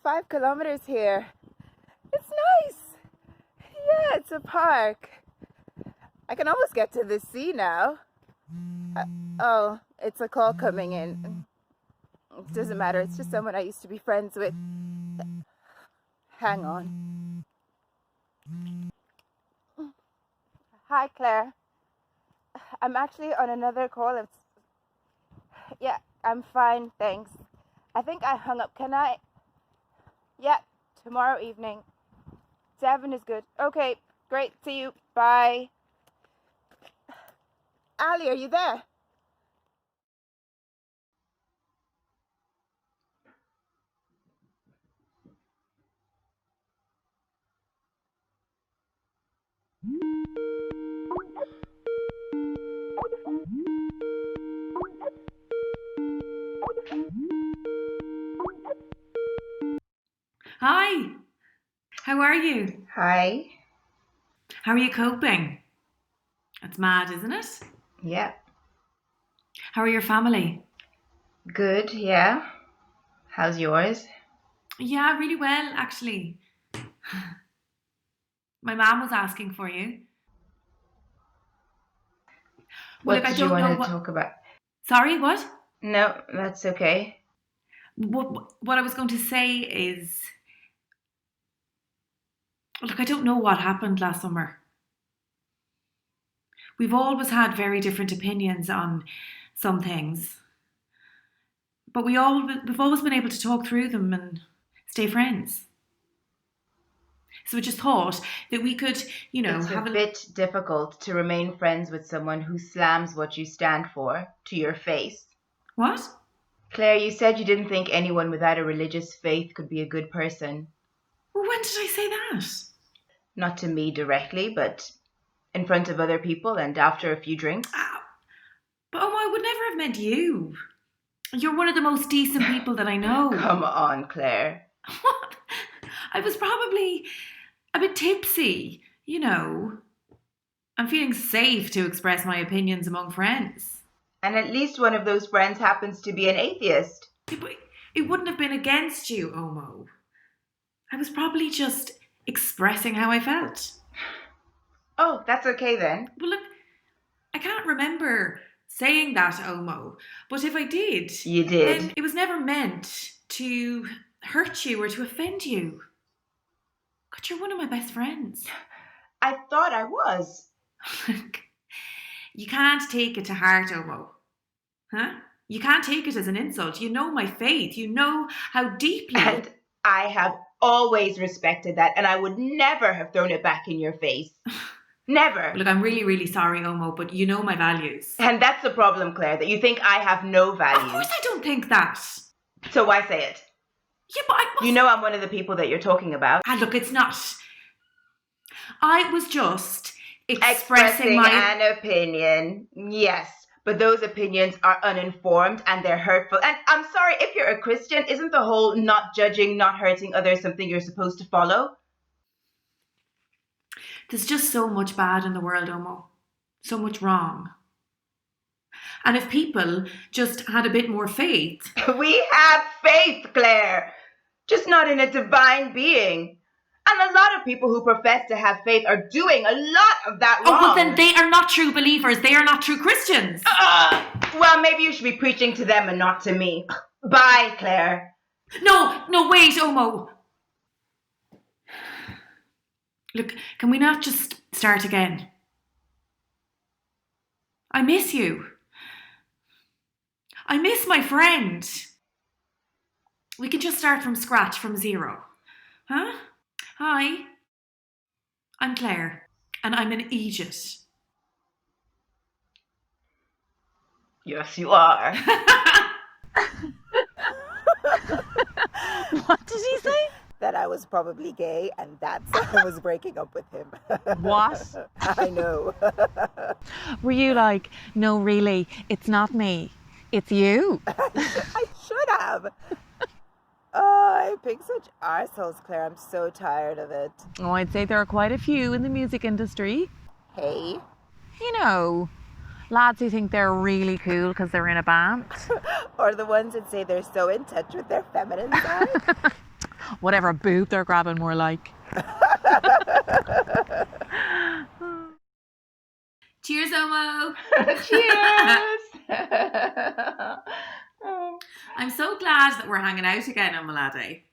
5 kilometers here. It's nice. Yeah, it's a park. I can almost get to the sea now. Oh, it's a call coming in. It doesn't matter. It's just someone I used to be friends with. Hang on. Hi, Claire. I'm actually on another call. Yeah, I'm fine, thanks. I think I hung up. Can I? Yeah, tomorrow evening. 7 is good. Okay, great. See you. Bye. Ali, are you there? Hi, how are you? Hi. How are you coping? It's mad, isn't it? Yeah. How are your family? Good, yeah. How's yours? Yeah, really well, actually. My mom was asking for you. Well, What look, I did you don't know want to what. talk about? Sorry, what? No, that's okay. What I was going to say is. Look, I don't know what happened last summer. We've always had very different opinions on some things, but we've always been able to talk through them and stay friends. So I just thought that we could, It's a have a. bit difficult to remain friends with someone who slams what you stand for to your face. What? Claire, you said you didn't think anyone without a religious faith could be a good person. Well, when did I say that? Not to me directly, but in front of other people and after a few drinks. But I would never have meant you. You're one of the most decent people that I know. Come on, Claire. What? I was probably a bit tipsy, I'm feeling safe to express my opinions among friends. And at least one of those friends happens to be an atheist. Yeah, but it wouldn't have been against you, Omo. I was probably just expressing how I felt. Oh, that's okay then. Well, look, I can't remember saying that, Omo. But if I did, You did. then it was never meant to hurt you or to offend you. God, you're one of my best friends. I thought I was. You can't take it to heart, Omo. Huh? You can't take it as an insult. You know my faith. You know how deeply. And I have always respected that, and I would never have thrown it back in your face. Never. Look, I'm really, really sorry, Omo, but you know my values. And that's the problem, Claire, that you think I have no values. Of course I don't think that. So why say it? Yeah, but I must... You know I'm one of the people that you're talking about. Look, it's not. I was just expressing an opinion. Yes, but those opinions are uninformed and they're hurtful. And I'm sorry, if you're a Christian, isn't the whole not judging, not hurting others something you're supposed to follow? There's just so much bad in the world, Omo. So much wrong. And if people just had a bit more faith... We have faith, Claire. Just not in a divine being. And a lot of people who profess to have faith are doing a lot of that wrong. Oh, but then they are not true believers. They are not true Christians. Well, maybe you should be preaching to them and not to me. Bye, Claire. No, wait, Omo. Look, can we not just start again? I miss you. I miss my friend. We can just start from scratch, from zero. Huh? Hi. I'm Claire, and I'm an Egypt. Yes, you are. What did he say? That I was probably gay, and that's why I was breaking up with him. What? I know. Were you like, no, really, it's not me, it's you? I should have. Oh, I pick such arseholes, Claire. I'm so tired of it. Oh, I'd say there are quite a few in the music industry. Hey? You know, lads who think they're really cool because they're in a band. Or the ones that say they're so in touch with their feminine side. whatever boob they're grabbing, more like. Cheers, Omo. Cheers. I'm so glad that we're hanging out again on Moloney.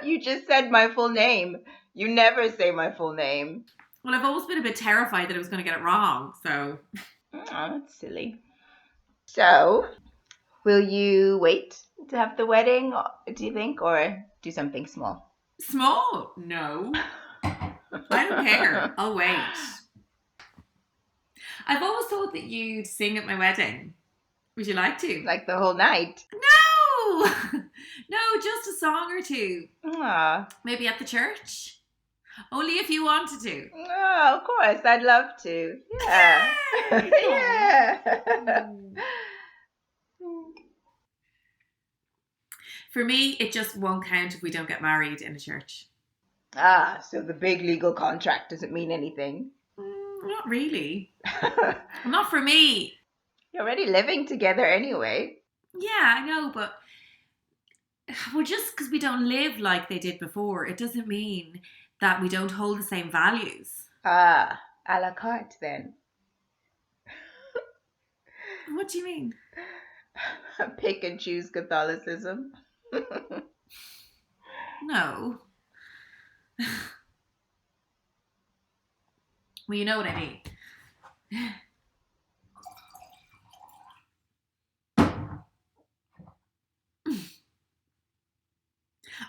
You just said my full name. You never say my full name. Well, I've always been a bit terrified that I was going to get it wrong, so... Oh, that's silly. So, will you wait to have the wedding, do you think, or do something small? Small? No. I don't care. I'll wait. I've always thought that you'd sing at my wedding. Would you like to? Like the whole night? No! No, just a song or two. Aw. Maybe at the church. Only if you wanted to. Oh, of course. I'd love to. Yeah. Yay! Yeah. For me, it just won't count if we don't get married in a church. Ah, so the big legal contract doesn't mean anything. Not really. Not for me. You're already living together anyway. Yeah, I know, but well, just because we don't live like they did before, it doesn't mean that we don't hold the same values. Ah, a la carte then. What do you mean? Pick and choose Catholicism. No. Well, you know what I mean.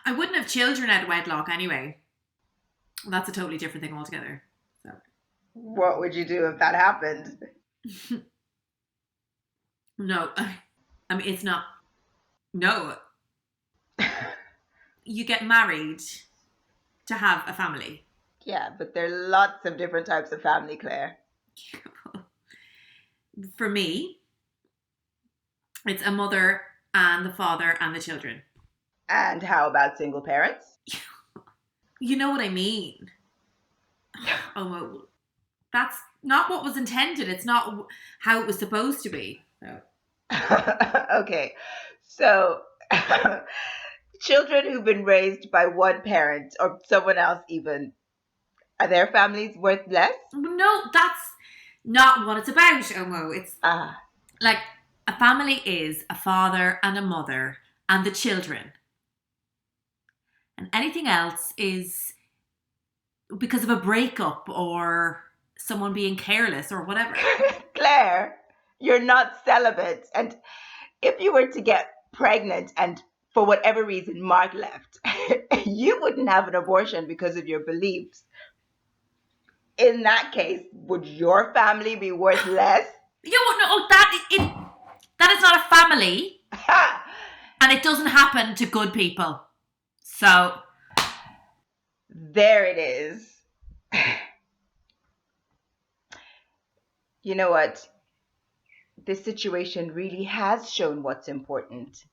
I wouldn't have children out of wedlock anyway. Well, that's a totally different thing altogether. So. What would you do if that happened? No, I mean, it's not. No. You get married to have a family. Yeah, but there are lots of different types of family, Claire. For me, it's a mother and the father and the children. And how about single parents? You know what I mean. Oh, well, that's not what was intended. It's not how it was supposed to be. So. Okay, so children who've been raised by one parent or someone else even, are their families worth less? No, that's not what it's about, Omo. It's like a family is a father and a mother and the children. And anything else is because of a breakup or someone being careless or whatever. Claire, you're not celibate. And if you were to get pregnant and for whatever reason Mark left, you wouldn't have an abortion because of your beliefs. In that case, would your family be worth less? That is not a family. And it doesn't happen to good people. So there it is. You know what? This situation really has shown what's important.